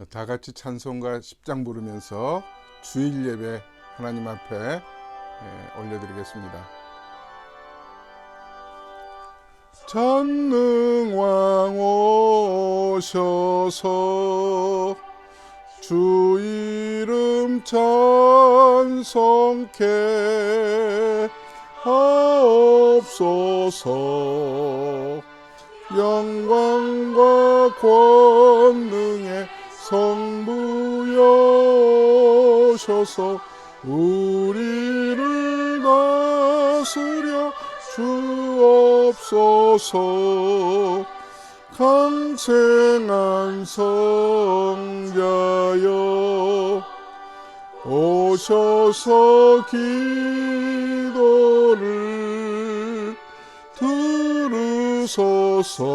다 같이 찬송가 10장 부르면서 주일 예배 하나님 앞에 올려드리겠습니다. 전능왕 오셔서 주 이름 찬송케 하옵소서. 영광과 권능의 성부여셔서 우리를 다스려 주옵소서. 강생한 성자여 오셔서 기도를 들으소서.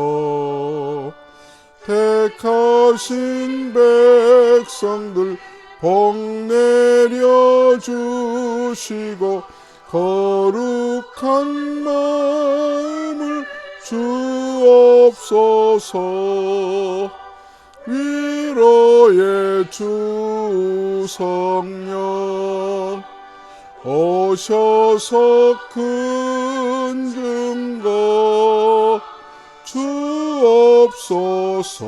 택하신 백성들 복 내려주시고 거룩한 마음을 주옵소서. 위로의 주 성령 오셔서 큰 증거 주옵소서.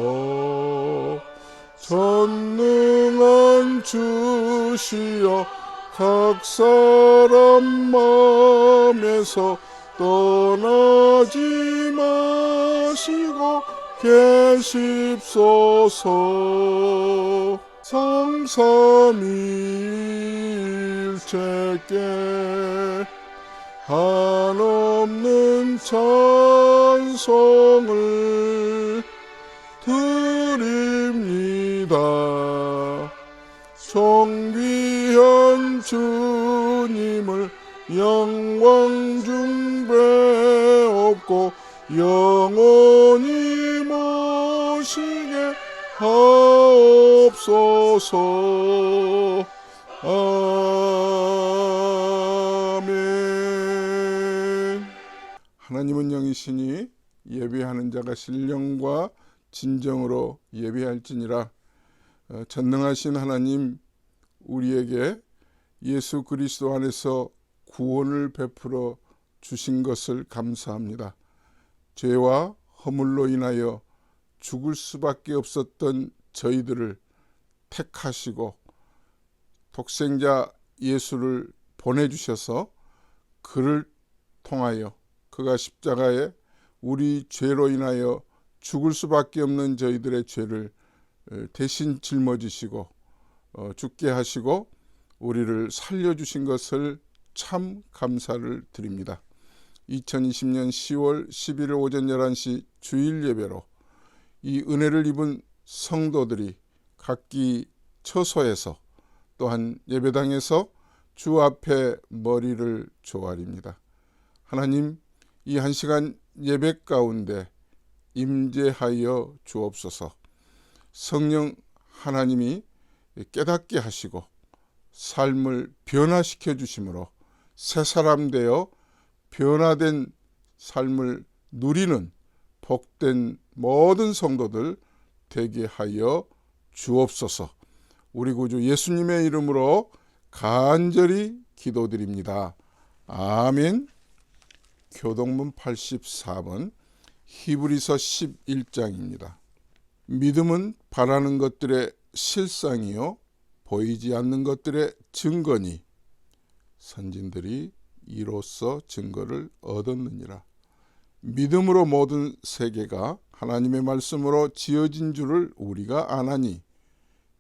전능한 주시여 각 사람 마음에서 떠나지 마시고 계십소서. 성삼위일체께 한없는 찬송을 드립니다. 존귀한 주님을 영광 중배옵고 영원히 모시게 하옵소서. 아멘. 하나님은 영이시니 예배하는 자가 신령과 진정으로 예배할지니라. 전능하신 하나님, 우리에게 예수 그리스도 안에서 구원을 베풀어 주신 것을 감사합니다. 죄와 허물로 인하여 죽을 수밖에 없었던 저희들을 택하시고 독생자 예수를 보내주셔서 그를 통하여 그가 십자가에 우리 죄로 인하여 죽을 수밖에 없는 저희들의 죄를 대신 짊어지시고 죽게 하시고 우리를 살려주신 것을 참 감사를 드립니다. 2020년 10월 11일 오전 11시 주일 예배로 이 은혜를 입은 성도들이 각기 처소에서 또한 예배당에서 주 앞에 머리를 조아립니다. 하나님, 이 한 시간 예배 가운데 임재하여 주옵소서. 성령 하나님이 깨닫게 하시고 삶을 변화시켜 주심으로 새 사람 되어 변화된 삶을 누리는 복된 모든 성도들 되게 하여 주옵소서. 우리 구주 예수님의 이름으로 간절히 기도드립니다. 아멘. 교동문 84번 히브리서 11장입니다. 믿음은 바라는 것들의 실상이요 보이지 않는 것들의 증거니 선진들이 이로써 증거를 얻었느니라. 믿음으로 모든 세계가 하나님의 말씀으로 지어진 줄을 우리가 아나니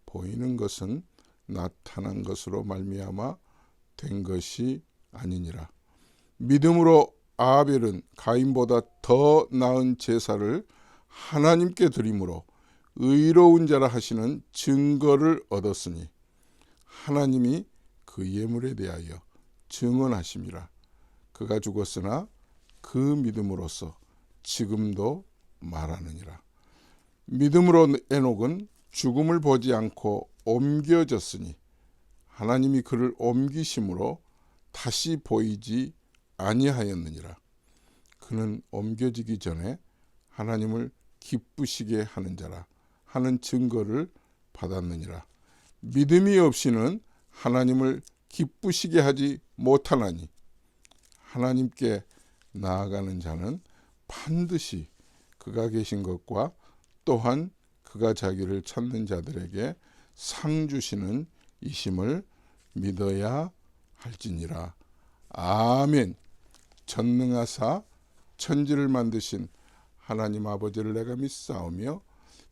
보이는 것은 나타난 것으로 말미암아 된 것이 아니니라. 믿음으로 아벨은 가인보다 더 나은 제사를 하나님께 드림으로 의로운 자라 하시는 증거를 얻었으니 하나님이 그 예물에 대하여 증언하심이라. 그가 죽었으나 그 믿음으로써 지금도 말하느니라. 믿음으로 에녹은 죽음을 보지 않고 옮겨졌으니 하나님이 그를 옮기심으로 다시 보이지 아니하였느니라. 그는 옮겨지기 전에 하나님을 기쁘시게 하는 자라 하는 증거를 받았느니라. 믿음이 없이는 하나님을 기쁘시게 하지 못하나니 하나님께 나아가는 자는 반드시 그가 계신 것과 또한 그가 자기를 찾는 자들에게 상 주시는 이심을 믿어야 할지니라. 아멘. 전능하사 천지를 만드신 하나님 아버지를 내가 믿사오며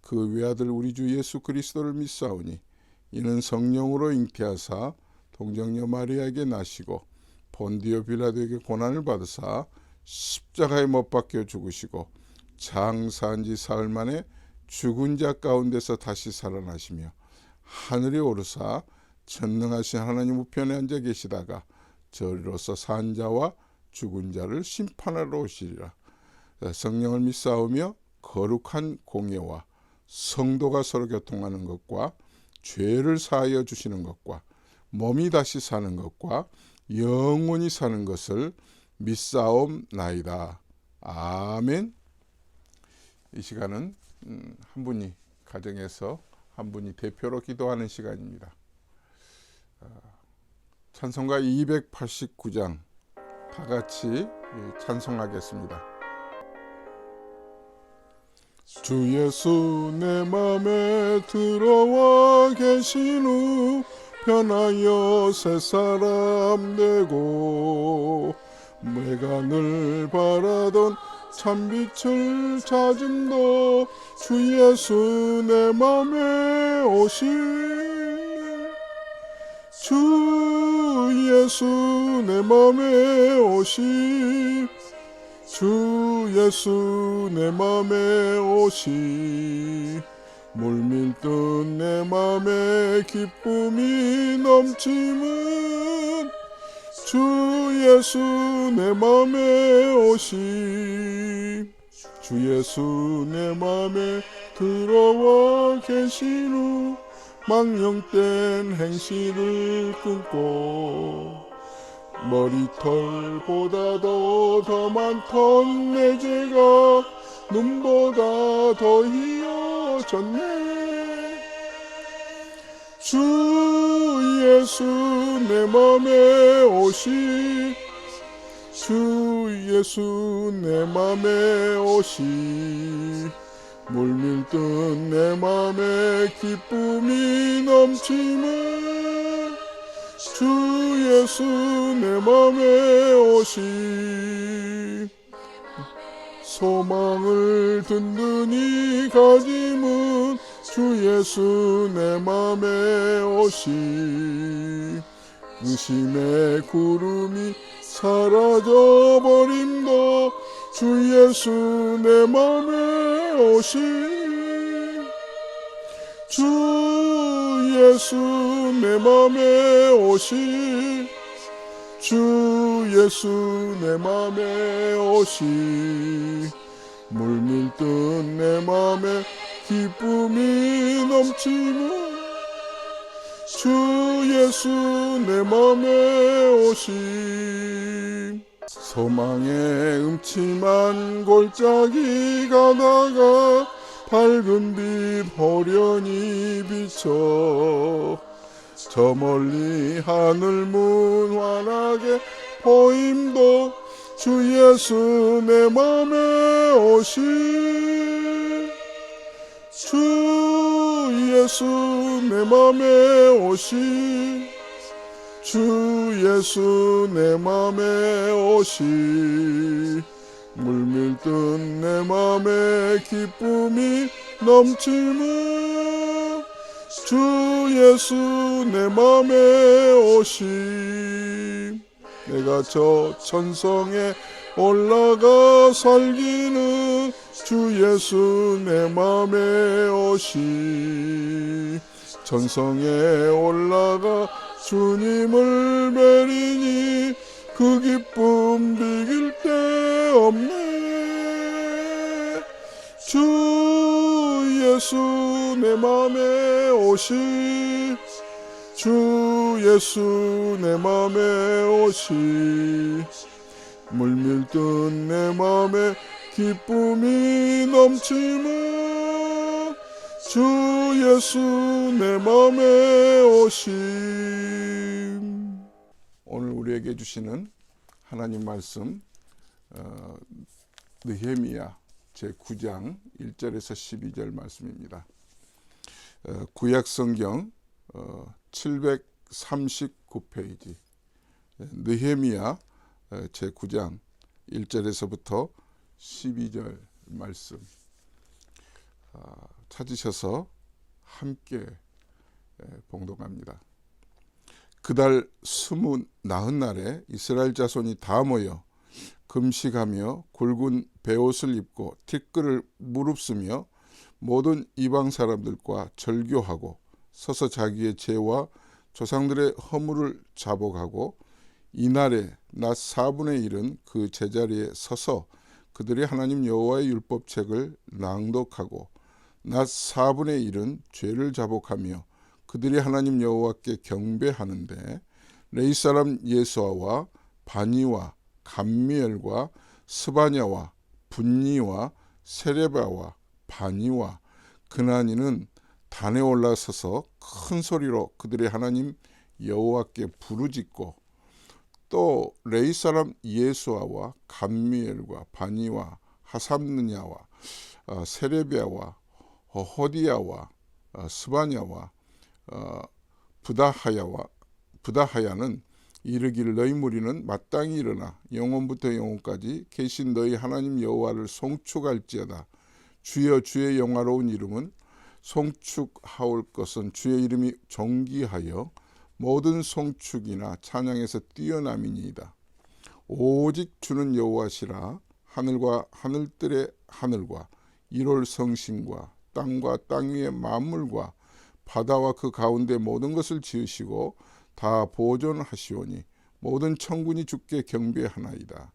그 외아들 우리 주 예수 그리스도를 믿사오니 이는 성령으로 잉태하사 동정녀 마리아에게 나시고 본디오 빌라도에게 고난을 받으사 십자가에 못 박혀 죽으시고 장사한 지 사흘 만에 죽은 자 가운데서 다시 살아나시며 하늘에 오르사 전능하신 하나님 우편에 앉아 계시다가 저리로서 산 자와 죽은 자를 심판하러 오시리라. 성령을 믿사오며 거룩한 공예와 성도가 서로 교통하는 것과 죄를 사하여 주시는 것과 몸이 다시 사는 것과 영원히 사는 것을 믿사옵나이다. 아멘. 이 시간은 한 분이 가정에서 한 분이 대표로 기도하는 시간입니다. 찬송가 289장 다 같이 찬송하겠습니다. 주 예수 내 맘에 들어와 계신 후 변하여 새 사람 되고 내가 늘 바라던 참빛을 찾음도 주 예수 내 맘에 오시네. 주 예수 내 맘에 오시 주 예수 내 맘에 오시 물밀듯 내 맘에 기쁨이 넘치는 주 예수 내 맘에 오시 주 예수 내 맘에 들어와 계신 후 망령된 행실을 끊고 머리털보다도 더 많던 내 죄가 눈보다 더 희어졌네. 주 예수 내 맘에 오시 주 예수 내 맘에 오시 물밀듯 내 맘에 기쁨이 넘치는 주 예수 내 맘에 오시 소망을 든든히 가짐은 주 예수 내 맘에 오시 의심의 구름이 사라져버림도 주 예수 내 맘에 오시 주 예수 내 맘에 오시 주 예수 내 맘에 오시 물밀듯 내 맘에 기쁨이 넘치는 주 예수 내 맘에 오시 소망의 음침한 골짜기 가다가 밝은 빛 호련히 비쳐 저 멀리 하늘문 환하게 보임도 주 예수 내 맘에 오시 주 예수 내 맘에 오시 주 예수 내 맘에 오시 물밀듯 내 맘에 기쁨이 넘치는 주 예수 내 맘에 오시 내가 저 천성에 올라가 살기는 주 예수 내 맘에 오시 천성에 올라가 주님을 뵈리니 그 기쁨 비길 데 없네. 주 예수 내 맘에 오시 주 예수 내 맘에 오시 물밀듯 내 맘에 기쁨이 넘치는 주 주 예수 내 맘에 오심. 오늘 우리에게 주시는 하나님 말씀 느헤미야 제9장 1절에서 12절 말씀입니다. 구약성경 739페이지 느헤미야 제9장 1절에서부터 12절 말씀 찾으셔서 함께 봉독합니다. 그달 29날에 이스라엘 자손이 다 모여 금식하며 굵은 베옷을 입고 티끌을 무릅쓰며 모든 이방 사람들과 절교하고 서서 자기의 죄와 조상들의 허물을 자복하고 이날에 낮 4분의 1은 그 제자리에 서서 그들이 하나님 여호와의 율법책을 낭독하고 낮 4분의 1은 죄를 자복하며 그들이 하나님 여호와께 경배하는데 레위 사람 예수아와 바니와 감미엘과 스바냐와 분니와 세레바와 바니와 그나니는 단에 올라서서 큰 소리로 그들의 하나님 여호와께 부르짖고 또 레위 사람 예수아와 감미엘과 바니와 하삼느냐와 세레비아와 호디야와 스바냐와 부다하야는 이르기를 너희 무리는 마땅히 일어나 영원부터 영원까지 계신 너희 하나님 여호와를 송축할지어다. 주여 주의 영화로운 이름은 송축하올 것은 주의 이름이 존귀하여 모든 송축이나 찬양에서 뛰어남이니이다. 오직 주는 여호와시라. 하늘과 하늘들의 하늘과 일월 성신과 땅과 땅 위의 만물과 바다와 그 가운데 모든 것을 지으시고 다 보존하시오니 모든 천군이 주께 경배하나이다.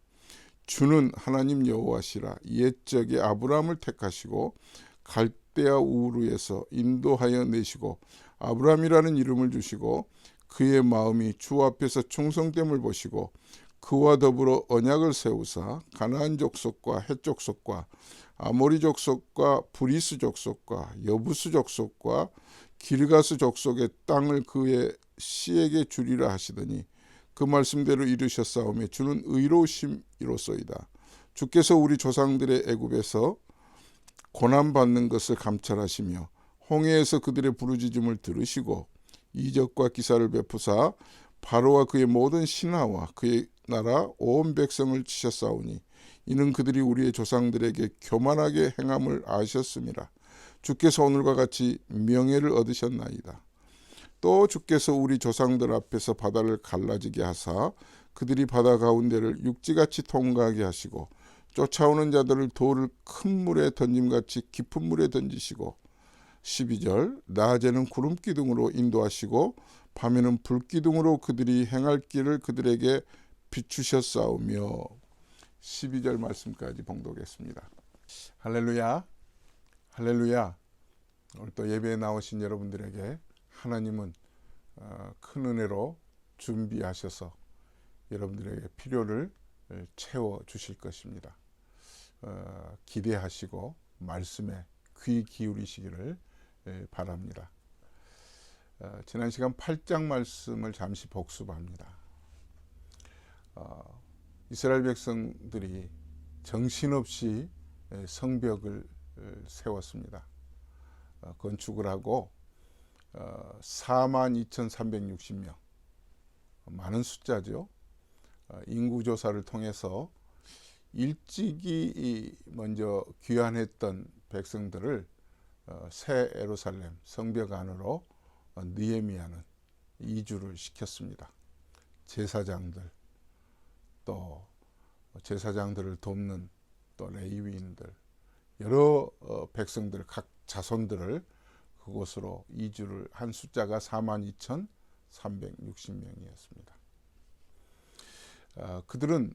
주는 하나님 여호와시라. 옛적에 아브라함을 택하시고 갈대아 우르에서 인도하여 내시고 아브라함이라는 이름을 주시고 그의 마음이 주 앞에서 충성됨을 보시고 그와 더불어 언약을 세우사 가나안 족속과 헷 족속과 아모리 족속과 브리스 족속과 여부스 족속과 기르가스 족속의 땅을 그의 씨에게 주리라 하시더니 그 말씀대로 이루셨사오며 주는 의로우심이로소이다. 주께서 우리 조상들의 애굽에서 고난받는 것을 감찰하시며 홍해에서 그들의 부르짖음을 들으시고 이적과 기사를 베푸사 바로와 그의 모든 신하와 그의 나라 온 백성을 치셨사오니 이는 그들이 우리의 조상들에게 교만하게 행함을 아셨음이라. 주께서 오늘과 같이 명예를 얻으셨나이다. 또 주께서 우리 조상들 앞에서 바다를 갈라지게 하사 그들이 바다 가운데를 육지같이 통과하게 하시고 쫓아오는 자들을 돌을 큰 물에 던짐같이 깊은 물에 던지시고 12절 낮에는 구름기둥으로 인도하시고 밤에는 불기둥으로 그들이 행할 길을 그들에게 비추셨사오며 12절 말씀까지 봉독했습니다. 할렐루야, 할렐루야. 오늘 또 예배에 나오신 여러분들에게 하나님은 큰 은혜로 준비하셔서 여러분들에게 필요를 채워주실 것입니다. 기대하시고 말씀에 귀 기울이시기를 바랍니다. 지난 시간 8장 말씀을 잠시 복습합니다. 이스라엘 백성들이 정신없이 성벽을 세웠습니다. 건축을 하고 42,360명, 많은 숫자죠. 인구조사를 통해서 일찍이 먼저 귀환했던 백성들을 새 예루살렘 성벽 안으로 느헤미야는 이주를 시켰습니다. 제사장들, 또 제사장들을 돕는 또 레위인들, 여러 백성들, 각 자손들을 그곳으로 이주를 한 숫자가 42,360명이었습니다. 그들은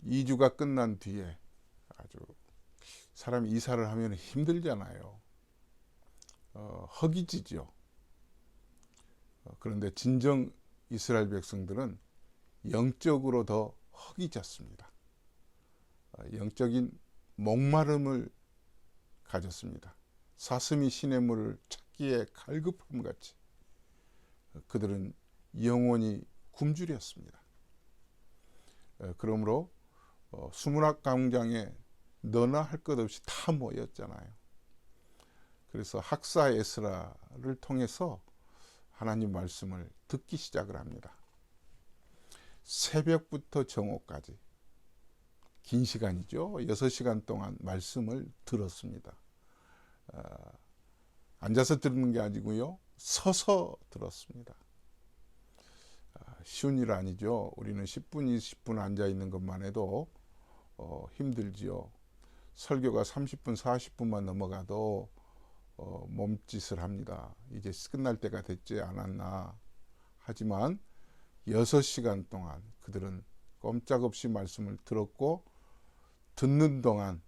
이주가 끝난 뒤에 아주 사람이 이사를 하면 힘들잖아요. 허기지죠. 그런데 진정 이스라엘 백성들은 영적으로 더 허기졌습니다. 영적인 목마름을 가졌습니다. 사슴이 시냇물을 찾기에 갈급함 같이 그들은 영원히 굶주렸습니다. 그러므로 수문학 광장에 너나 할 것 없이 다 모였잖아요. 그래서 학사 에스라를 통해서 하나님 말씀을 듣기 시작을 합니다. 새벽부터 정오까지 긴 시간이죠. 6시간 동안 말씀을 들었습니다. 앉아서 듣는 게 아니고요, 서서 들었습니다. 쉬운 일 아니죠. 우리는 10분, 20분 앉아 있는 것만 해도 힘들지요. 설교가 30분, 40분만 넘어가도 몸짓을 합니다. 이제 끝날 때가 됐지 않았나. 하지만 6시간 동안 그들은 꼼짝없이 말씀을 들었고, 듣는 동안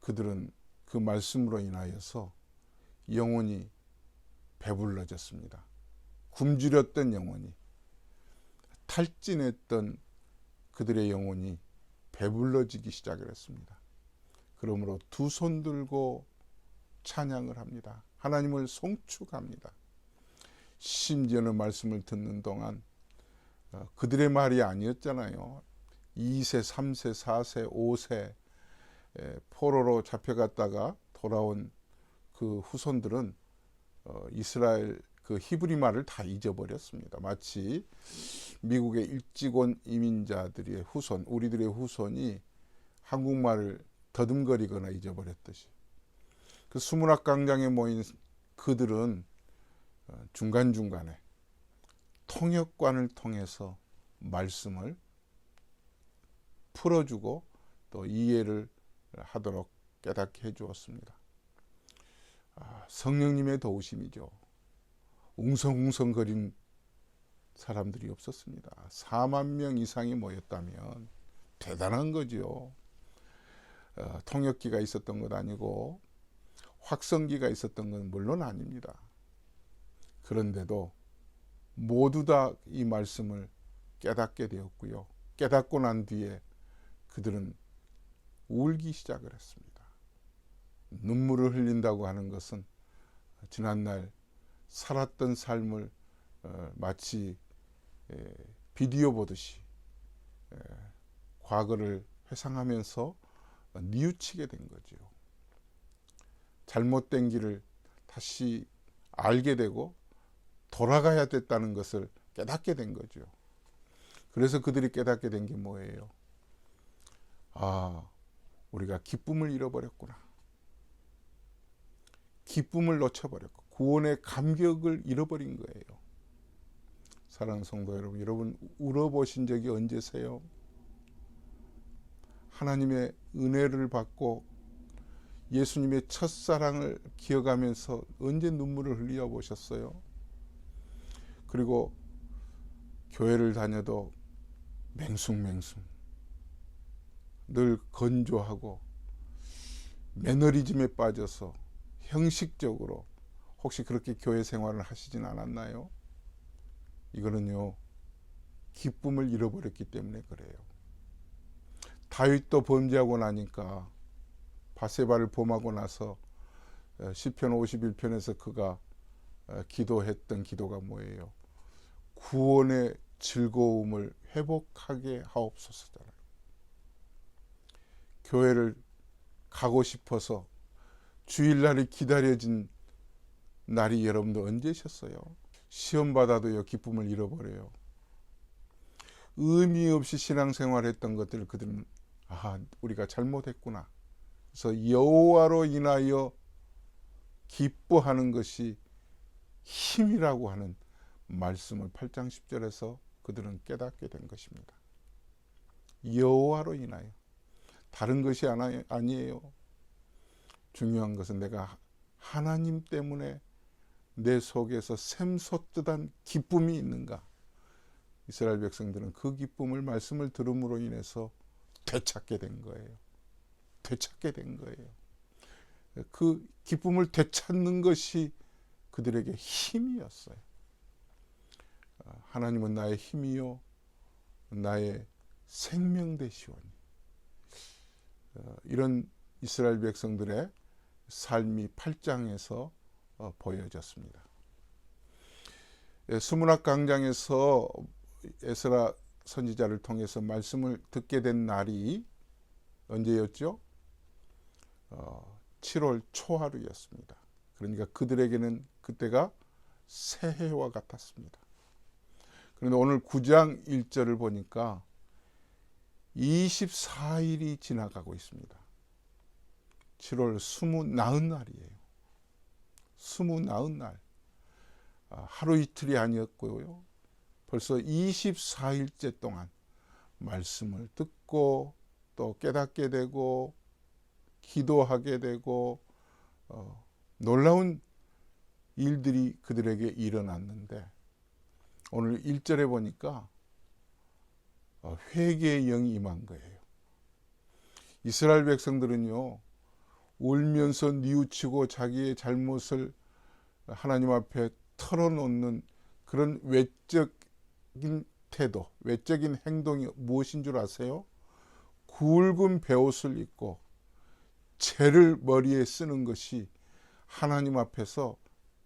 그들은 그 말씀으로 인하여서 영혼이 배불러졌습니다. 굶주렸던 영혼이, 탈진했던 그들의 영혼이 배불러지기 시작을 했습니다. 그러므로 두 손 들고 찬양을 합니다. 하나님을 송축합니다. 심지어는 말씀을 듣는 동안 그들의 말이 아니었잖아요. 2세, 3세, 4세, 5세 포로로 잡혀갔다가 돌아온 그 후손들은 이스라엘 그 히브리 말을 다 잊어버렸습니다. 마치 미국의 일찍 온 이민자들의 후손, 우리들의 후손이 한국말을 더듬거리거나 잊어버렸듯이, 그 수문학 광장에 모인 그들은 중간중간에 통역관을 통해서 말씀을 풀어주고 또 이해를 하도록 깨닫게 해주었습니다. 성령님의 도우심이죠. 웅성웅성거린 사람들이 없었습니다. 4만 명 이상이 모였다면 대단한 거죠. 통역기가 있었던 것 아니고 확성기가 있었던 건 물론 아닙니다. 그런데도 모두 다 이 말씀을 깨닫게 되었고요. 깨닫고 난 뒤에 그들은 울기 시작을 했습니다. 눈물을 흘린다고 하는 것은 지난날 살았던 삶을 마치 비디오 보듯이 과거를 회상하면서 뉘우치게 된 거죠. 잘못된 길을 다시 알게 되고 돌아가야 됐다는 것을 깨닫게 된 거죠. 그래서 그들이 깨닫게 된 게 뭐예요? 우리가 기쁨을 잃어버렸구나. 기쁨을 놓쳐버렸고 구원의 감격을 잃어버린 거예요. 사랑하는 성도 여러분, 여러분 울어보신 적이 언제세요? 하나님의 은혜를 받고 예수님의 첫사랑을 기억하면서 언제 눈물을 흘려 보셨어요? 그리고 교회를 다녀도 맹숭맹숭 늘 건조하고 매너리즘에 빠져서 형식적으로 혹시 그렇게 교회 생활을 하시진 않았나요? 이거는요, 기쁨을 잃어버렸기 때문에 그래요. 다윗도 범죄하고 나니까, 바세바를 범하고 나서 시편 51편에서 그가 기도했던 기도가 뭐예요? 구원의 즐거움을 회복하게 하옵소서잖아요. 교회를 가고 싶어서 주일날이 기다려진 날이 여러분도 언제셨어요? 시험 받아도요, 기쁨을 잃어버려요. 의미 없이 신앙생활 했던 것들을 그들은 우리가 잘못했구나. 그래서 여호와로 인하여 기뻐하는 것이 힘이라고 하는 말씀을 8장 10절에서 그들은 깨닫게 된 것입니다. 여호와로 인하여, 다른 것이 아니에요. 중요한 것은 내가 하나님 때문에 내 속에서 샘솟듯한 기쁨이 있는가. 이스라엘 백성들은 그 기쁨을 말씀을 들음으로 인해서 되찾게 된 거예요. 되찾게 된 거예요. 그 기쁨을 되찾는 것이 그들에게 힘이었어요. 하나님은 나의 힘이요 나의 생명 되시오니. 이런 이스라엘 백성들의 삶이 8장에서 보여졌습니다. 수문학 광장에서 에스라 선지자를 통해서 말씀을 듣게 된 날이 언제였죠? 7월 초하루였습니다. 그러니까 그들에게는 그때가 새해와 같았습니다. 그런데 오늘 9장 1절을 보니까 24일이 지나가고 있습니다. 7월 29날이에요. 29날. 하루 이틀이 아니었고요. 벌써 24일째 동안 말씀을 듣고 또 깨닫게 되고 기도하게 되고 놀라운 일들이 그들에게 일어났는데 오늘 1절에 보니까 회개의 영이 임한 거예요. 이스라엘 백성들은요, 울면서 뉘우치고 자기의 잘못을 하나님 앞에 털어놓는 그런 외적인 태도, 외적인 행동이 무엇인 줄 아세요? 굵은 베옷을 입고 죄를 머리에 쓰는 것이 하나님 앞에서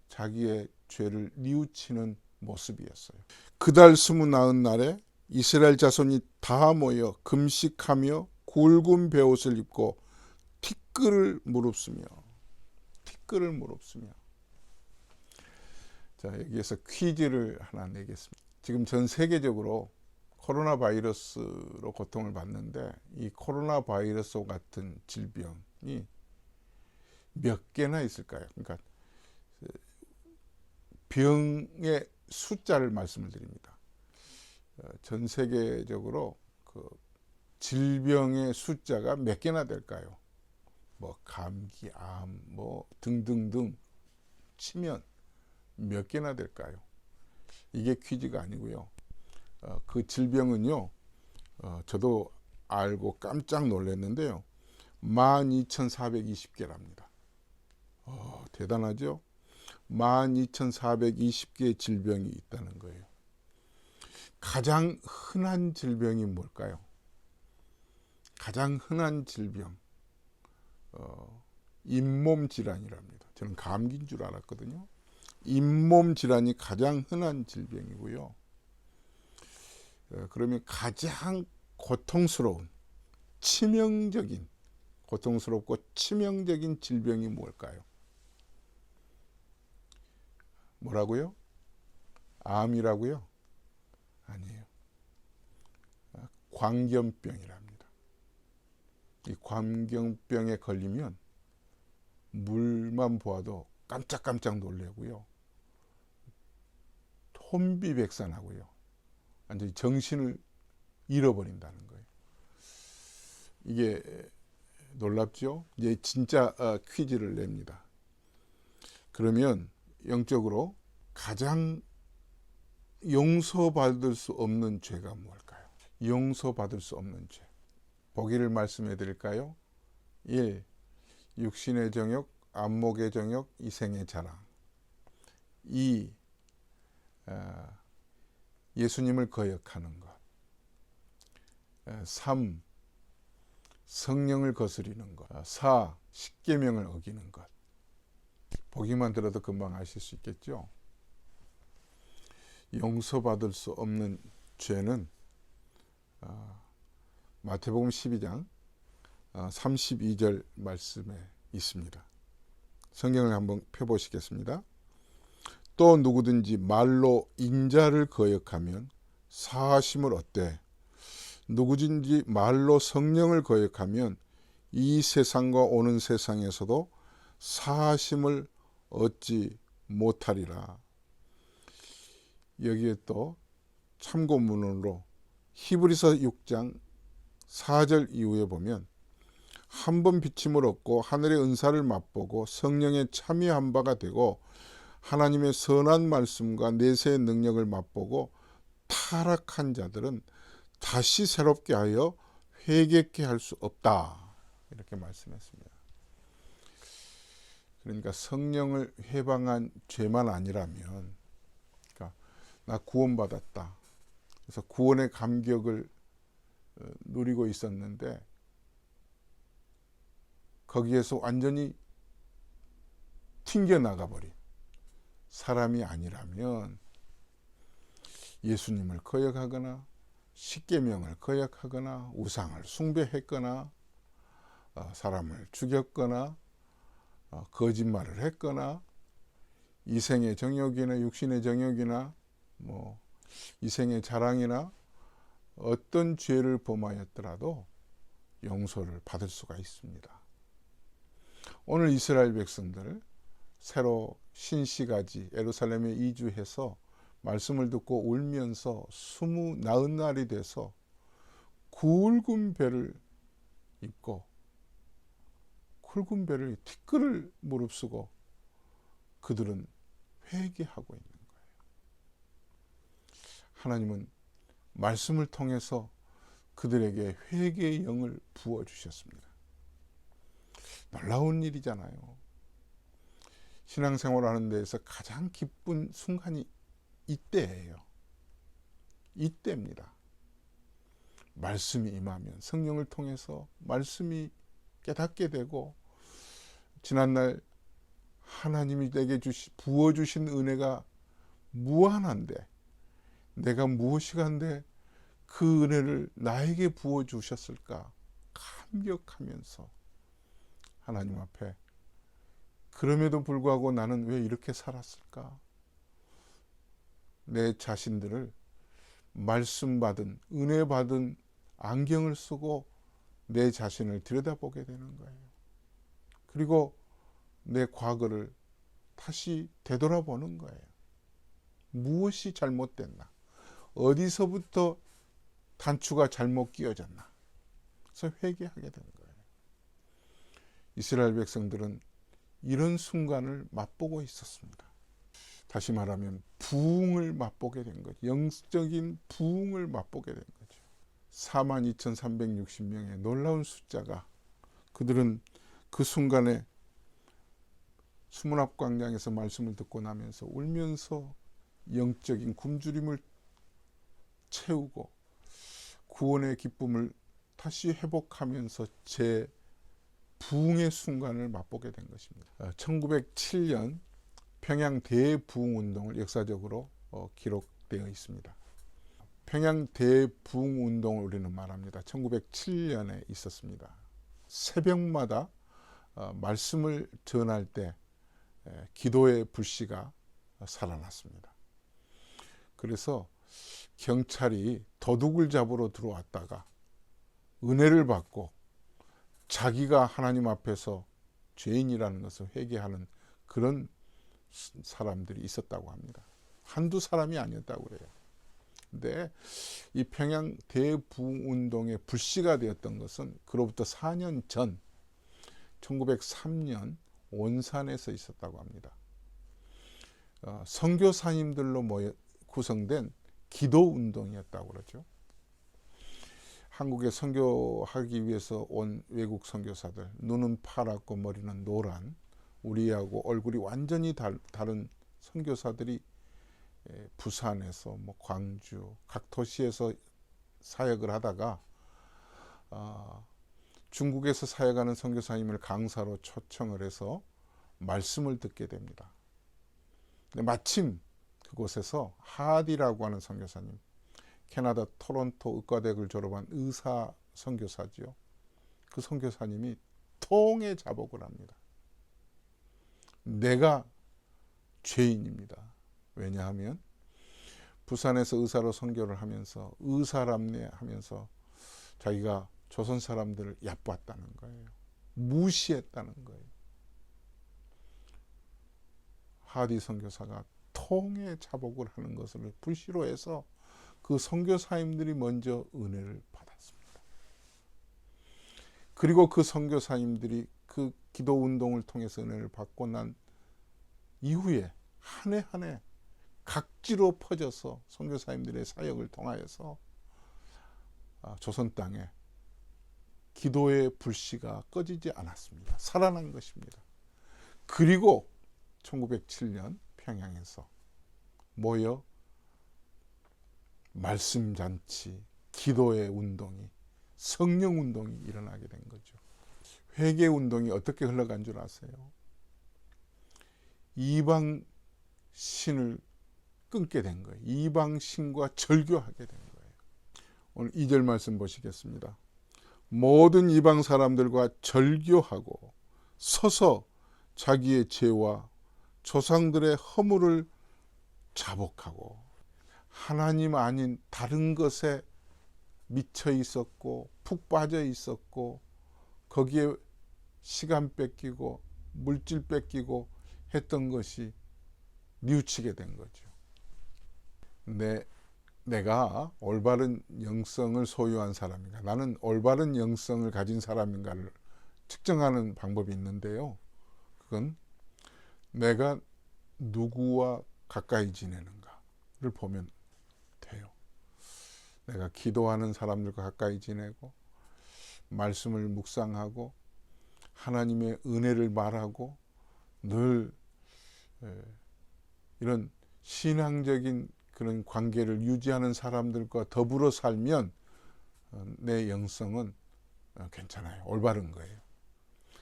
자기의 죄를 뉘우치는 모습이었어요. 그달 29날에 이스라엘 자손이 다 모여 금식하며 굵은 베옷을 입고 티끌을 무릅쓰며 자, 여기에서 퀴즈를 하나 내겠습니다. 지금 전 세계적으로 코로나 바이러스로 고통을 받는데 이 코로나 바이러스와 같은 질병이 몇 개나 있을까요? 그러니까 병의 숫자를 말씀을 드립니다. 전 세계적으로 그 질병의 숫자가 몇 개나 될까요? 뭐 감기, 암, 뭐 등등등 치면 몇 개나 될까요? 이게 퀴즈가 아니고요. 그 질병은요, 저도 알고 깜짝 놀랐는데요. 12,420개랍니다. 대단하죠? 12,420개의 질병이 있다는 거예요. 가장 흔한 질병이 뭘까요? 가장 흔한 질병, 잇몸 질환이랍니다. 저는 감기인 줄 알았거든요. 잇몸 질환이 가장 흔한 질병이고요. 그러면 가장 고통스럽고 치명적인 질병이 뭘까요? 뭐라고요? 암이라고요? 아니에요. 광견병이랍니다. 이 광견병에 걸리면 물만 보아도 깜짝깜짝 놀래고요. 혼비백산하고요. 완전히 정신을 잃어버린다는 거예요. 이게 놀랍죠? 이제 진짜 퀴즈를 냅니다. 그러면 영적으로 가장 용서받을 수 없는 죄가 뭘까요? 용서받을 수 없는 죄. 보기를 말씀해 드릴까요? 1. 육신의 정욕, 안목의 정욕, 이생의 자랑. 2. 예수님을 거역하는 것. 3. 성령을 거스리는 것. 4. 십계명을 어기는 것. 보기만 들어도 금방 아실 수 있겠죠? 용서받을 수 없는 죄는 마태복음 12장 32절 말씀에 있습니다. 성경을 한번 펴보시겠습니다. 또 누구든지 말로 인자를 거역하면 사하심을 얻되 누구든지 말로 성령을 거역하면 이 세상과 오는 세상에서도 사하심을 얻지 못하리라. 여기에 또 참고문으로 히브리서 6장 4절 이후에 보면 한 번 비침을 얻고 하늘의 은사를 맛보고 성령에 참여한 바가 되고 하나님의 선한 말씀과 내세의 능력을 맛보고 타락한 자들은 다시 새롭게 하여 회개케 할 수 없다. 이렇게 말씀했습니다. 그러니까 성령을 회방한 죄만 아니라면, 그러니까 나 구원받았다. 그래서 구원의 감격을 누리고 있었는데 거기에서 완전히 튕겨나가 버린 사람이 아니라면 예수님을 거역하거나 십계명을 거역하거나 우상을 숭배했거나 사람을 죽였거나 거짓말을 했거나 이생의 정욕이나 육신의 정욕이나 이생의 자랑이나 어떤 죄를 범하였더라도 용서를 받을 수가 있습니다. 오늘 이스라엘 백성들 새로 신시가지 예루살렘에 이주해서 말씀을 듣고 울면서 20 날이 돼서 굵은 배를 입고 굵은 배를 티끌을 무릅쓰고 그들은 회개하고 있는 거예요. 하나님은 말씀을 통해서 그들에게 회개의 영을 부어주셨습니다. 놀라운 일이잖아요. 신앙생활하는 데에서 가장 기쁜 순간이 이때예요. 이때입니다. 말씀이 임하면 성령을 통해서 말씀이 깨닫게 되고 지난날 하나님이 내게 부어주신 은혜가 무한한데 내가 무엇이 간데 그 은혜를 나에게 부어주셨을까 감격하면서 하나님 앞에 그럼에도 불구하고 나는 왜 이렇게 살았을까? 내 자신들을 말씀 받은 은혜 받은 안경을 쓰고 내 자신을 들여다보게 되는 거예요. 그리고 내 과거를 다시 되돌아보는 거예요. 무엇이 잘못됐나? 어디서부터 단추가 잘못 끼워졌나? 그래서 회개하게 되는 거예요. 이스라엘 백성들은 이런 순간을 맛보고 있었습니다. 다시 말하면 부흥을 맛보게 된 거죠. 영적인 부흥을 맛보게 된 거죠. 42,360명의 놀라운 숫자가 그들은 그 순간에 수문앞 광장에서 말씀을 듣고 나면서 울면서 영적인 굶주림을 채우고 구원의 기쁨을 다시 회복하면서 부흥의 순간을 맛보게 된 것입니다. 1907년 평양 대부흥운동을 역사적으로 기록되어 있습니다. 평양 대부흥운동을 우리는 말합니다. 1907년에 있었습니다. 새벽마다 말씀을 전할 때 기도의 불씨가 살아났습니다. 그래서 경찰이 도둑을 잡으러 들어왔다가 은혜를 받고 자기가 하나님 앞에서 죄인이라는 것을 회개하는 그런 사람들이 있었다고 합니다. 한두 사람이 아니었다고 그래요. 근데 이 평양 대부흥운동의 불씨가 되었던 것은 그로부터 4년 전 1903년 온산에서 있었다고 합니다. 선교사님들로 구성된 기도운동이었다고 그러죠. 한국에 선교하기 위해서 온 외국 선교사들, 눈은 파랗고 머리는 노란, 우리하고 얼굴이 완전히 다른 선교사들이 부산에서 광주 각 도시에서 사역을 하다가 중국에서 사역하는 선교사님을 강사로 초청을 해서 말씀을 듣게 됩니다. 근데 마침 그곳에서 하디라고 하는 선교사님, 캐나다 토론토 의과대학을 졸업한 의사 선교사지요. 그 선교사님이 통의 자복을 합니다. 내가 죄인입니다. 왜냐하면 부산에서 의사로 선교를 하면서 의사랍네 하면서 자기가 조선 사람들을 얕봤다는 거예요. 무시했다는 거예요. 하디 선교사가 통의 자복을 하는 것을 불씨로해서 그 선교사님들이 먼저 은혜를 받았습니다. 그리고 그 선교사님들이 그 기도운동을 통해서 은혜를 받고 난 이후에 한 해 한 해 각지로 퍼져서 선교사님들의 사역을 통하여서 조선 땅에 기도의 불씨가 꺼지지 않았습니다. 살아난 것입니다. 그리고 1907년 평양에서 모여 말씀잔치, 기도의 운동이, 성령운동이 일어나게 된 거죠. 회개운동이 어떻게 흘러간 줄 아세요? 이방 신을 끊게 된 거예요. 이방 신과 절교하게 된 거예요. 오늘 2절 말씀 보시겠습니다. 모든 이방 사람들과 절교하고 서서 자기의 죄와 조상들의 허물을 자복하고, 하나님 아닌 다른 것에 미쳐 있었고 푹 빠져 있었고 거기에 시간 뺏기고 물질 뺏기고 했던 것이 뉘우치게 된 거죠. 내가 올바른 영성을 소유한 사람인가, 나는 올바른 영성을 가진 사람인가를 측정하는 방법이 있는데요. 그건 내가 누구와 가까이 지내는가를 보면 돼요. 내가 기도하는 사람들과 가까이 지내고 말씀을 묵상하고 하나님의 은혜를 말하고 늘 이런 신앙적인 그런 관계를 유지하는 사람들과 더불어 살면 내 영성은 괜찮아요. 올바른 거예요.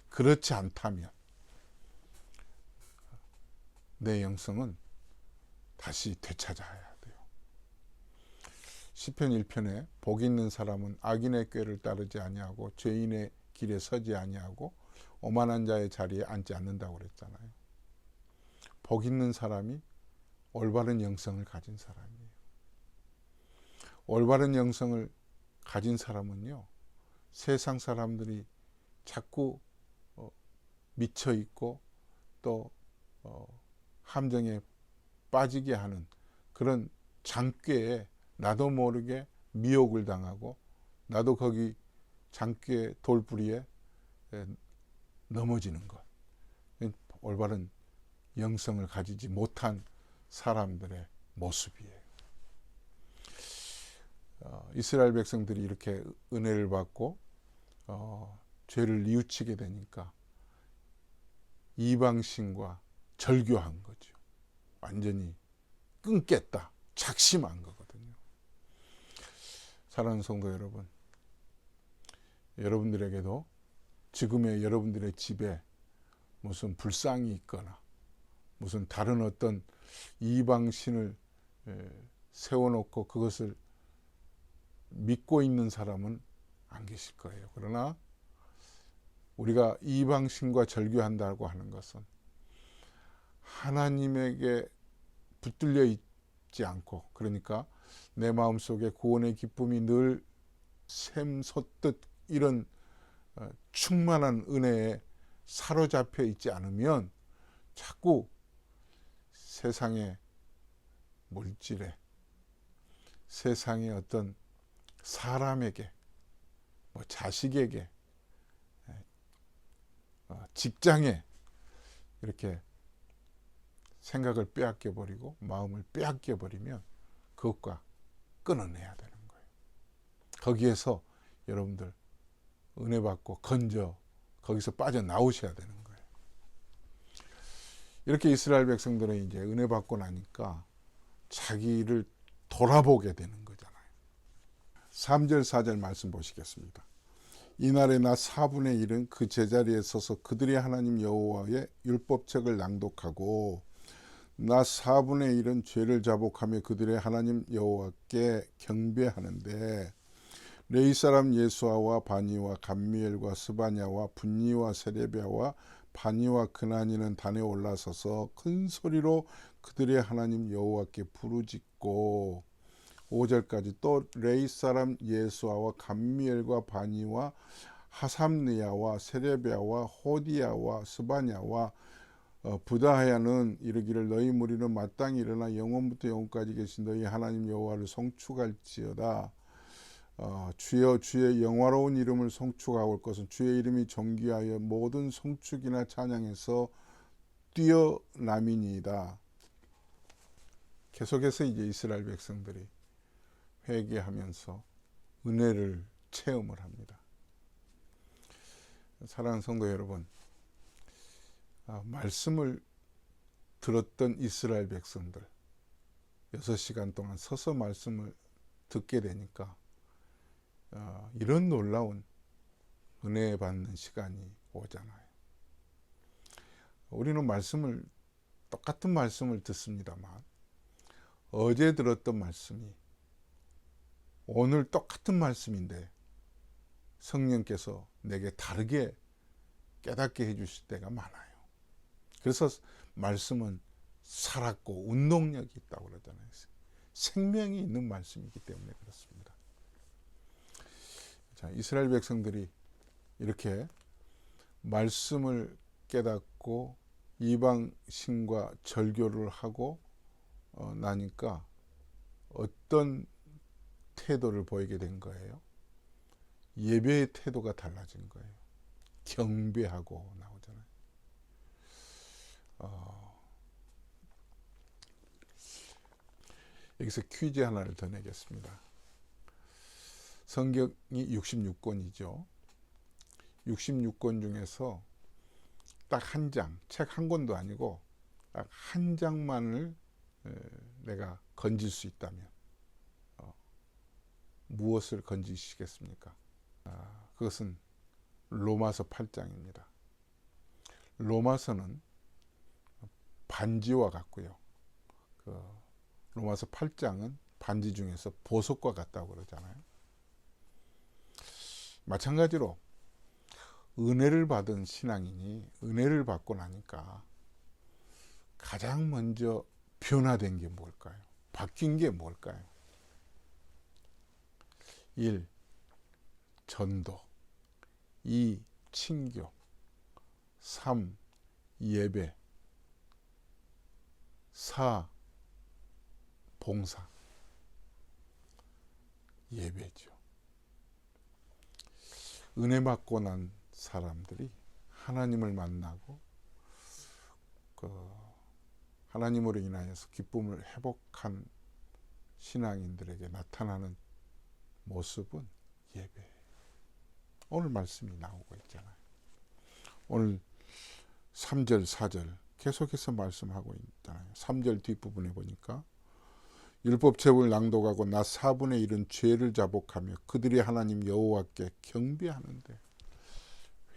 그렇지 않다면 내 영성은 다시 되찾아야 돼요. 시편 1편에 복 있는 사람은 악인의 꾀를 따르지 아니하고 죄인의 길에 서지 아니하고 오만한 자의 자리에 앉지 않는다고 그랬잖아요. 복 있는 사람이 올바른 영성을 가진 사람이에요. 올바른 영성을 가진 사람은요, 세상 사람들이 자꾸 미쳐 있고 또 함정에 빠지게 하는 그런 장꾀에 나도 모르게 미혹을 당하고 나도 거기 장꾀 돌부리에 넘어지는 것, 올바른 영성을 가지지 못한 사람들의 모습이에요. 이스라엘 백성들이 이렇게 은혜를 받고 죄를 뉘우치게 되니까 이방신과 절교한 거죠. 완전히 끊겠다, 작심한 거거든요. 사랑하는 성도 여러분, 여러분들에게도 지금의 여러분들의 집에 무슨 불상이 있거나 무슨 다른 어떤 이방신을 세워놓고 그것을 믿고 있는 사람은 안 계실 거예요. 그러나 우리가 이방신과 절교한다고 하는 것은 하나님에게 붙들려 있지 않고, 그러니까 내 마음속에 구원의 기쁨이 늘 샘솟듯 이런 충만한 은혜에 사로잡혀 있지 않으면 자꾸 세상의 물질에, 세상의 어떤 사람에게, 자식에게, 직장에 이렇게 생각을 빼앗겨 버리고 마음을 빼앗겨 버리면 그것과 끊어내야 되는 거예요. 거기에서 여러분들 은혜 받고 거기서 빠져나오셔야 되는 거예요. 이렇게 이스라엘 백성들은 이제 은혜 받고 나니까 자기를 돌아보게 되는 거잖아요. 3절 4절 말씀 보시겠습니다. 이날에 나 4분의 1은 그 제자리에 서서 그들의 하나님 여호와의 율법책을 낭독하고 나 4분의 1은 죄를 자복하며 그들의 하나님 여호와께 경배하는데, 레위 사람 예수아와 바니와 감미엘과 스바냐와 분니와 세레비아와 바니와 그나니는 단에 올라서서 큰 소리로 그들의 하나님 여호와께 부르짖고, 5절까지 또 레위 사람 예수아와 감미엘과 바니와 하삼느야와 세레비아와 호디야와 스바냐와 부다하야는 이르기를 너희 무리는 마땅히 일어나 영원부터 영원까지 계신 너희 하나님 여호와를 송축할지어다. 주여 주의 영화로운 이름을 송축하고 올 것은 주의 이름이 존귀하여 모든 송축이나 찬양에서 뛰어남이니이다. 계속해서 이제 이스라엘 백성들이 회개하면서 은혜를 체험을 합니다. 사랑하는 성도 여러분, 말씀을 들었던 이스라엘 백성들 6시간 동안 서서 말씀을 듣게 되니까 이런 놀라운 은혜 받는 시간이 오잖아요. 우리는 말씀을 똑같은 말씀을 듣습니다만 어제 들었던 말씀이 오늘 똑같은 말씀인데 성령께서 내게 다르게 깨닫게 해주실 때가 많아요. 그래서 말씀은 살았고 운동력이 있다고 그러잖아요. 생명이 있는 말씀이기 때문에 그렇습니다. 자, 이스라엘 백성들이 이렇게 말씀을 깨닫고 이방 신과 절교를 하고 나니까 어떤 태도를 보이게 된 거예요? 예배의 태도가 달라진 거예요. 경배하고 나오잖아요. 여기서 퀴즈 하나를 더 내겠습니다. 성경이 66권이죠. 66권 중에서 딱 한 장, 책 한 권도 아니고 딱 한 장만을 내가 건질 수 있다면 무엇을 건지시겠습니까? 그것은 로마서 8장입니다. 로마서는 반지와 같고요. 로마서 8장은 반지 중에서 보석과 같다고 그러잖아요. 마찬가지로 은혜를 받은 신앙인이 은혜를 받고 나니까 가장 먼저 변화된 게 뭘까요? 바뀐 게 뭘까요? 1. 전도 2. 친교 3. 예배 4. 봉사 예배죠. 은혜 받고 난 사람들이 하나님을 만나고 하나님으로 인하여서 기쁨을 회복한 신앙인들에게 나타나는 모습은 예배. 오늘 말씀이 나오고 있잖아요. 오늘 3절 4절 계속해서 말씀하고 있잖아요. 3절 뒷부분에 보니까 율법책을 낭독하고 나 4분의 1은 죄를 자복하며 그들이 하나님 여호와께 경배하는데,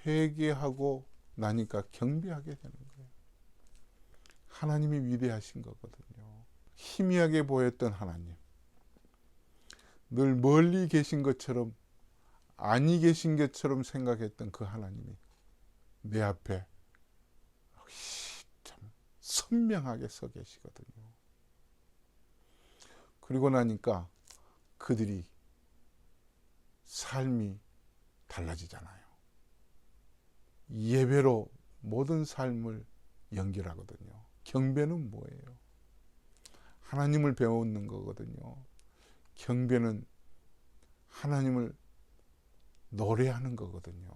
회개하고 나니까 경배하게 되는 거예요. 하나님이 위대하신 거거든요. 희미하게 보였던 하나님, 늘 멀리 계신 것처럼 아니 계신 것처럼 생각했던 그 하나님이 내 앞에 참 선명하게 서 계시거든요. 그리고 나니까 그들이 삶이 달라지잖아요. 예배로 모든 삶을 연결하거든요. 경배는 뭐예요? 하나님을 배우는 거거든요. 경배는 하나님을 노래하는 거거든요.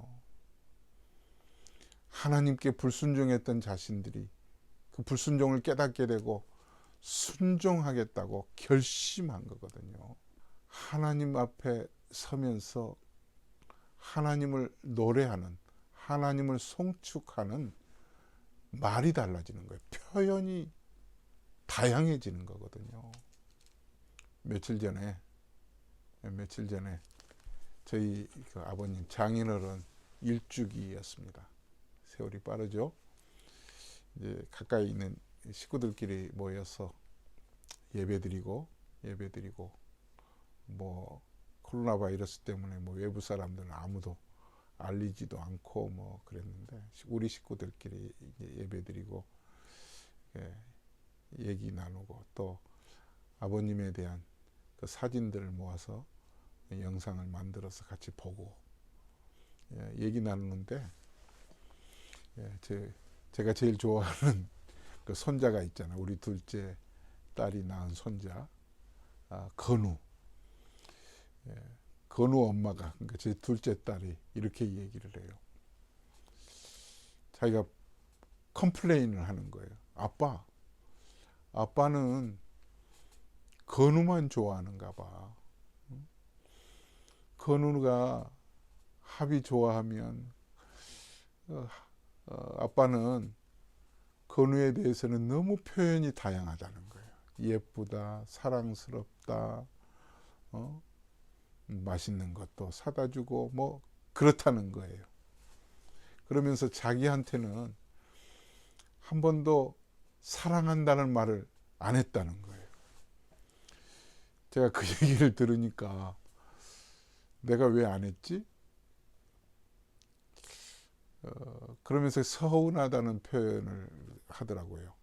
하나님께 불순종했던 자신들이 그 불순종을 깨닫게 되고 순종하겠다고 결심한 거거든요. 하나님 앞에 서면서 하나님을 노래하는, 하나님을 송축하는 말이 달라지는 거예요. 표현이 다양해지는 거거든요. 며칠 전에 저희 그 아버님 장인어른 일주기였습니다. 세월이 빠르죠. 이제 가까이 있는 식구들끼리 모여서 예배드리고 뭐 코로나 바이러스 때문에 뭐 외부 사람들은 아무도 알리지도 않고 뭐 그랬는데 우리 식구들끼리 예배드리고 얘기 나누고 또 아버님에 대한 그 사진들을 모아서 영상을 만들어서 같이 보고 얘기 나누는데 제가 제일 좋아하는 그 손자가 있잖아요. 우리 둘째 딸이 낳은 손자 건우. 건우 엄마가, 그러니까 제 둘째 딸이 이렇게 얘기를 해요. 자기가 컴플레인을 하는 거예요. 아빠는 건우만 좋아하는가 봐. 건우가 합이 좋아하면 아빠는 건우에 대해서는 너무 표현이 다양하다는 거예요. 예쁘다, 사랑스럽다, 맛있는 것도 사다 주고 뭐 그렇다는 거예요. 그러면서 자기한테는 한 번도 사랑한다는 말을 안 했다는 거예요. 제가 그 얘기를 들으니까 내가 왜 안 했지? 그러면서 서운하다는 표현을 하더라고요.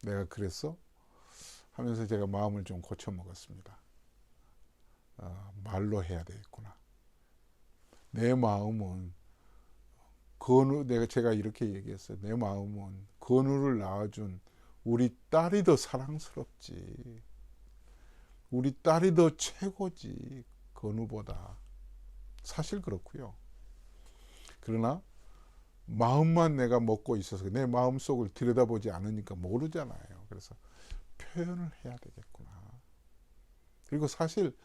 내가 그랬어? 하면서 제가 마음을 좀 고쳐 먹었습니다. 말로 해야 되겠구나. 내 마음은 제가 이렇게 얘기했어요. 내 마음은 건우를 낳아준 우리 딸이 더 사랑스럽지. 우리 딸이 더 최고지. 건우보다. 사실 그렇고요. 그러나 마음만 내가 먹고 있어서 내 마음속을 들여다보지 않으니까 모르잖아요. 그래서 표현을 해야 되겠구나. 그리고 사실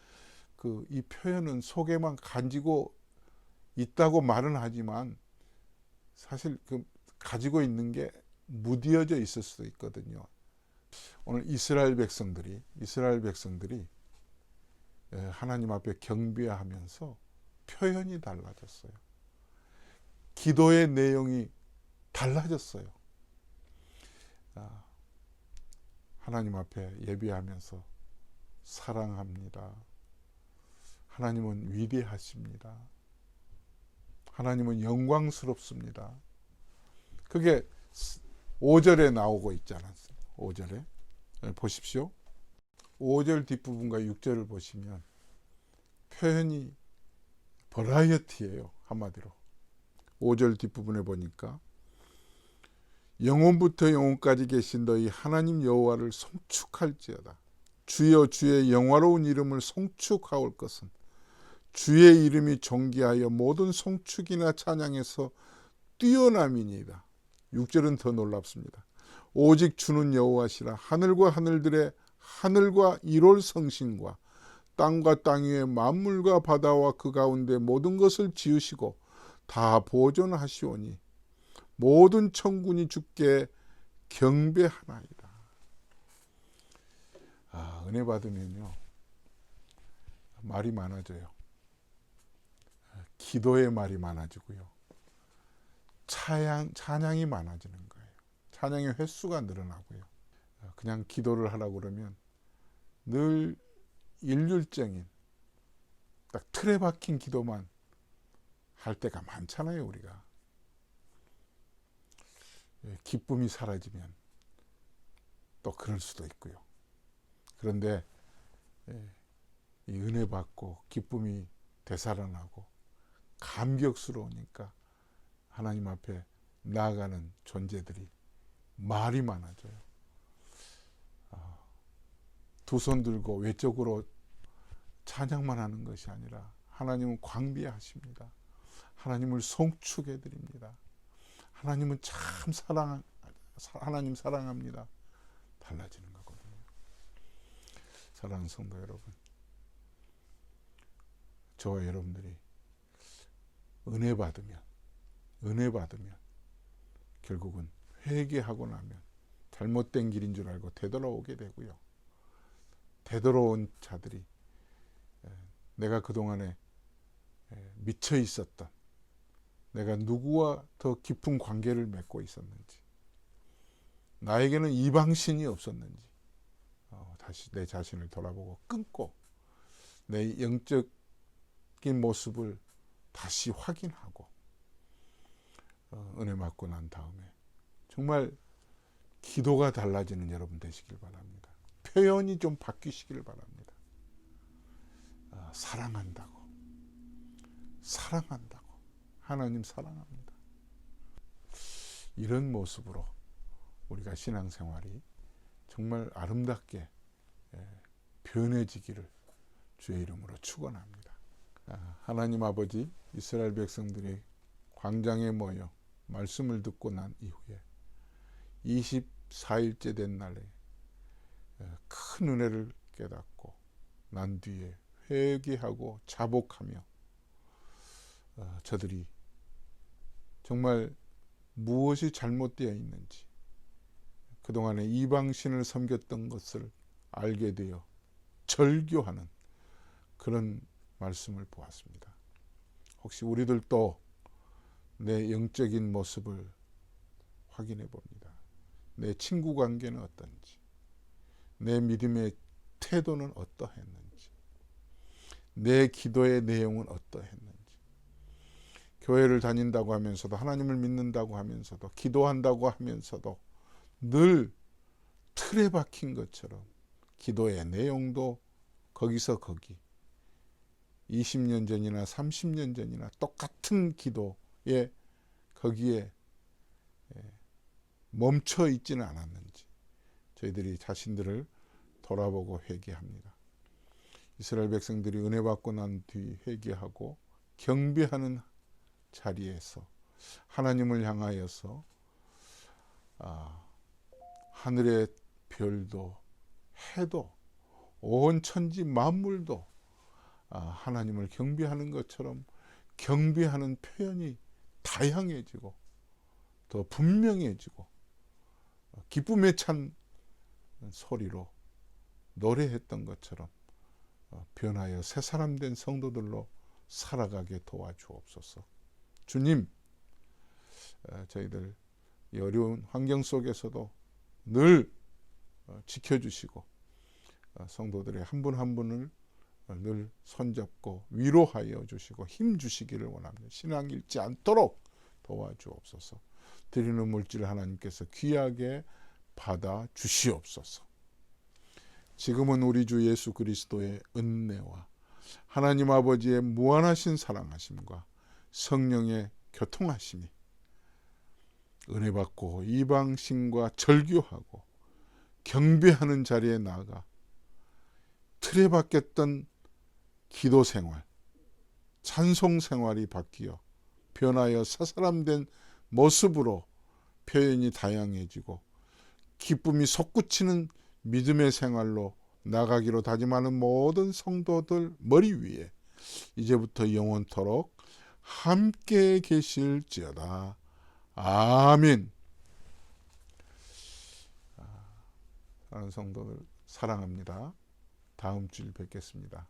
이 표현은 속에만 가지고 있다고 말은 하지만 사실 가지고 있는 게 무디어져 있을 수도 있거든요. 오늘 이스라엘 백성들이 하나님 앞에 경배하면서 표현이 달라졌어요. 기도의 내용이 달라졌어요. 하나님 앞에 예배하면서 사랑합니다. 하나님은 위대하십니다. 하나님은 영광스럽습니다. 그게 5절에 나오고 있지 않았어요? 5절에. 보십시오. 5절 뒷부분과 6절을 보시면 표현이 버라이어티예요. 한마디로. 5절 뒷부분에 보니까 영혼부터 영혼까지 계신 너희 하나님 여호와를 송축할지어다. 주여 주의 영화로운 이름을 송축하올 것은 주의 이름이 존귀하여 모든 송축이나 찬양에서 뛰어남이니이다. 6절은 더 놀랍습니다. 오직 주는 여호와시라. 하늘과 하늘들의 하늘과 이롤 성신과 땅과 땅 위의 만물과 바다와 그 가운데 모든 것을 지으시고 다 보존하시오니 모든 천군이 주께 경배하나이다. 은혜 받으면요 말이 많아져요. 기도의 말이 많아지고요. 찬양이 많아지는 거예요. 찬양의 횟수가 늘어나고요. 그냥 기도를 하라고 그러면 늘 일률적인 딱 틀에 박힌 기도만 할 때가 많잖아요. 우리가 기쁨이 사라지면 또 그럴 수도 있고요. 그런데 이 은혜 받고 기쁨이 되살아나고 감격스러우니까 하나님 앞에 나아가는 존재들이 말이 많아져요. 두 손 들고 외적으로 찬양만 하는 것이 아니라 하나님은 광배하십니다. 하나님을 송축해 드립니다. 하나님은 참 하나님 사랑합니다. 달라지는 거거든요. 사랑하는 성도 여러분, 저와 여러분들이 은혜 받으면 결국은 회개하고 나면 잘못된 길인 줄 알고 되돌아오게 되고요. 되돌아온 자들이 내가 그동안에 미쳐 있었던, 내가 누구와 더 깊은 관계를 맺고 있었는지, 나에게는 이방신이 없었는지 다시 내 자신을 돌아보고 끊고 내 영적인 모습을 다시 확인하고 은혜 받고 난 다음에 정말 기도가 달라지는 여러분 되시길 바랍니다. 표현이 좀 바뀌시길 바랍니다. 사랑한다고 하나님 사랑합니다. 이런 모습으로 우리가 신앙생활이 정말 아름답게 변해지기를 주의 이름으로 축원합니다. 하나님 아버지, 이스라엘 백성들이 광장에 모여 말씀을 듣고 난 이후에 24일째 된 날에 큰 은혜를 깨닫고 난 뒤에 회개하고 자복하며 저들이 정말 무엇이 잘못되어 있는지, 그동안에 이방신을 섬겼던 것을 알게 되어 절교하는 그런 말씀을 보았습니다. 혹시 우리들도 내 영적인 모습을 확인해 봅니다. 내 친구 관계는 어떤지, 내 믿음의 태도는 어떠했는지, 내 기도의 내용은 어떠했는지, 교회를 다닌다고 하면서도, 하나님을 믿는다고 하면서도, 기도한다고 하면서도 늘 틀에 박힌 것처럼 기도의 내용도 거기서 거기 20년 전이나 30년 전이나 똑같은 기도에 거기에 멈춰 있지는 않았는지 저희들이 자신들을 돌아보고 회개합니다. 이스라엘 백성들이 은혜 받고 난 뒤 회개하고 경배하는 자리에서 하나님을 향하여서 하늘의 별도 해도 온 천지 만물도 하나님을 경배하는 것처럼 경배하는 표현이 다양해지고 더 분명해지고 기쁨에 찬 소리로 노래했던 것처럼 변하여 새 사람 된 성도들로 살아가게 도와주옵소서. 주님, 저희들 이 어려운 환경 속에서도 늘 지켜주시고 성도들의 한 분 한 분을 늘 손잡고 위로하여 주시고 힘 주시기를 원합니다. 신앙 잃지 않도록 도와주옵소서. 드리는 물질을 하나님께서 귀하게 받아 주시옵소서. 지금은 우리 주 예수 그리스도의 은혜와 하나님 아버지의 무한하신 사랑하심과 성령의 교통하심이 은혜 받고 이방신과 절규하고 경배하는 자리에 나아가 틀에 박혔던 기도 생활, 찬송 생활이 바뀌어 변하여 새사람된 모습으로 표현이 다양해지고 기쁨이 솟구치는 믿음의 생활로 나가기로 다짐하는 모든 성도들 머리 위에 이제부터 영원토록 함께 계실지어다. 아멘. 사랑하는 성도들 사랑합니다. 다음 주일 뵙겠습니다.